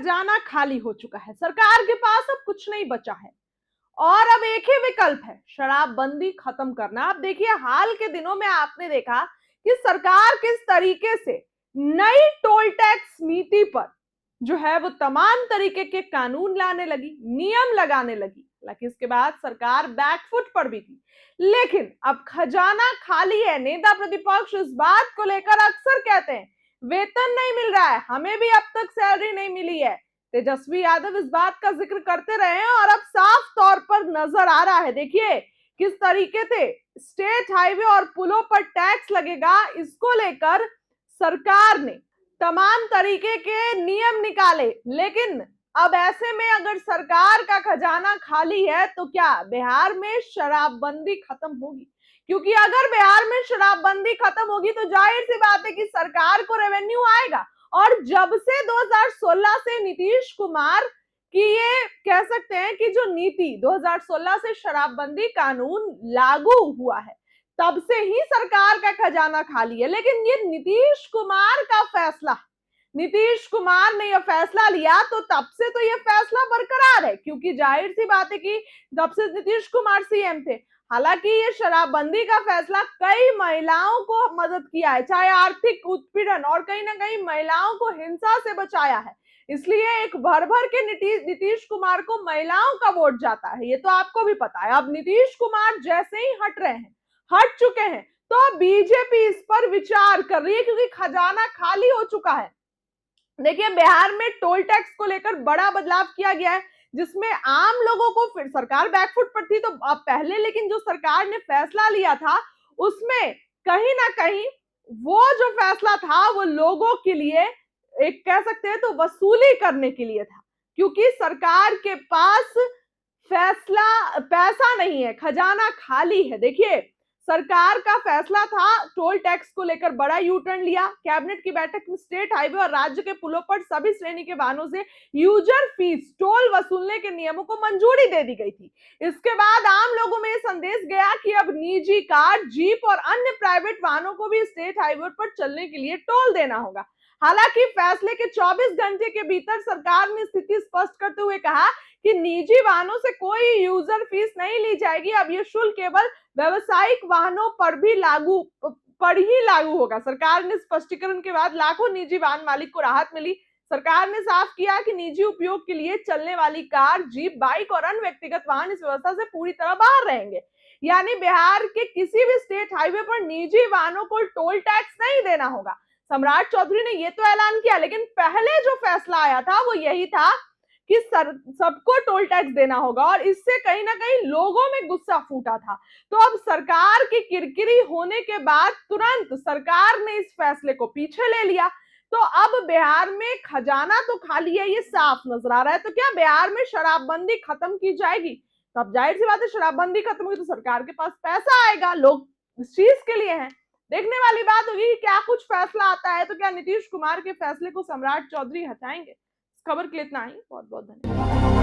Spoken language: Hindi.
खजाना खाली हो चुका है, सरकार के पास अब कुछ नहीं बचा है और अब एक ही विकल्प है, शराबबंदी खत्म करना। आप देखिए हाल के दिनों में आपने देखा कि सरकार किस तरीके से नई टोल टैक्स नीति पर जो है वो तमाम तरीके के कानून लाने लगी, नियम लगाने लगी। हालांकि इसके बाद सरकार बैकफुट पर भी थी, लेकिन अब खजाना खाली है। नेता प्रतिपक्ष इस बात को लेकर अक्सर कहते हैं वेतन नहीं मिल रहा है, हमें भी अब तक सैलरी नहीं मिली है। तेजस्वी यादव इस बात का जिक्र करते रहे हैं और अब साफ तौर पर नजर आ रहा है। देखिए किस तरीके से स्टेट हाईवे और पुलों पर टैक्स लगेगा, इसको लेकर सरकार ने तमाम तरीके के नियम निकाले। लेकिन अब ऐसे में अगर सरकार का खजाना खाली है तो क्या बिहार में शराबबंदी खत्म होगी? क्योंकि अगर बिहार में शराबबंदी खत्म होगी तो जाहिर सी बात है कि सरकार को रेवेन्यू आएगा। और जब से 2016 से नीतीश कुमार की ये कह सकते हैं कि जो नीति 2016 से शराबबंदी कानून लागू हुआ है, तब से ही सरकार का खजाना खाली है। लेकिन ये नीतीश कुमार का फैसला, नीतीश कुमार ने यह फैसला लिया तो तब से तो यह फैसला बरकरार है, क्योंकि जाहिर सी बात है कि जब से नीतीश कुमार सीएम थे। हालांकि ये शराबबंदी का फैसला कई महिलाओं को मदद किया है, चाहे आर्थिक उत्पीड़न और कहीं ना कहीं महिलाओं को हिंसा से बचाया है। इसलिए एक भर भर के नीतीश कुमार को महिलाओं का वोट जाता है, ये तो आपको भी पता है। अब नीतीश कुमार जैसे ही हट रहे हैं, हट चुके हैं, तो बीजेपी इस पर विचार कर रही है क्योंकि खजाना खाली हो चुका है। देखिए बिहार में टोल टैक्स को लेकर बड़ा बदलाव किया गया है, जिसमें आम लोगों को, फिर सरकार बैकफुट पर थी तो अब पहले, लेकिन जो सरकार ने फैसला लिया था उसमें कहीं ना कहीं वो जो फैसला था वो लोगों के लिए एक कह सकते हैं तो वसूली करने के लिए था, क्योंकि सरकार के पास पैसा नहीं है, खजाना खाली है। देखिए सरकार का फैसला था टोल टैक्स को लेकर बड़ा यू टर्न लिया। कैबिनेट की बैठक में स्टेट हाईवे और राज्य के पुलों पर सभी श्रेणी के वाहनों से यूजर फीस टोल वसूलने के नियमों को मंजूरी दे दी गई थी। इसके बाद आम लोगों में यह संदेश गया कि अब निजी कार, जीप और अन्य प्राइवेट वाहनों को भी स्टेट हाईवे पर चलने के लिए टोल देना होगा। हालांकि फैसले के 24 घंटे के भीतर सरकार ने स्थिति स्पष्ट करते हुए कहा कि निजी वाहनों से कोई यूजर फीस नहीं ली जाएगी। अब यह शुल्क केवल व्यवसायिक वाहनों पर ही लागू होगा। सरकार ने स्पष्टीकरण के बाद लाखों निजी वाहन मालिक को राहत मिली। सरकार ने साफ किया कि निजी उपयोग के लिए चलने वाली कार, जीप, बाइक और अन्य व्यक्तिगत वाहन इस व्यवस्था से पूरी तरह बाहर रहेंगे। यानी बिहार के किसी भी स्टेट हाईवे पर निजी वाहनों को टोल टैक्स नहीं देना होगा। सम्राट चौधरी ने यह तो ऐलान किया, लेकिन पहले जो फैसला आया था वो यही था कि सबको टोल टैक्स देना होगा, और इससे कहीं ना कहीं लोगों में गुस्सा फूटा था। तो अब सरकार की किरकिरी होने के बाद तुरंत सरकार ने इस फैसले को पीछे ले लिया। तो अब बिहार में खजाना तो खाली है, ये साफ नजर आ रहा है। तो क्या बिहार में शराबबंदी खत्म की जाएगी? तब जाहिर सी बात है शराबबंदी खत्म हुई तो सरकार के पास पैसा आएगा, लोग इस चीज के लिए हैं। देखने वाली बात होगी कि क्या कुछ फैसला आता है, तो क्या नीतीश कुमार के फैसले को सम्राट चौधरी हटाएंगे। खबर के लिए इतना ही, बहुत बहुत धन्यवाद।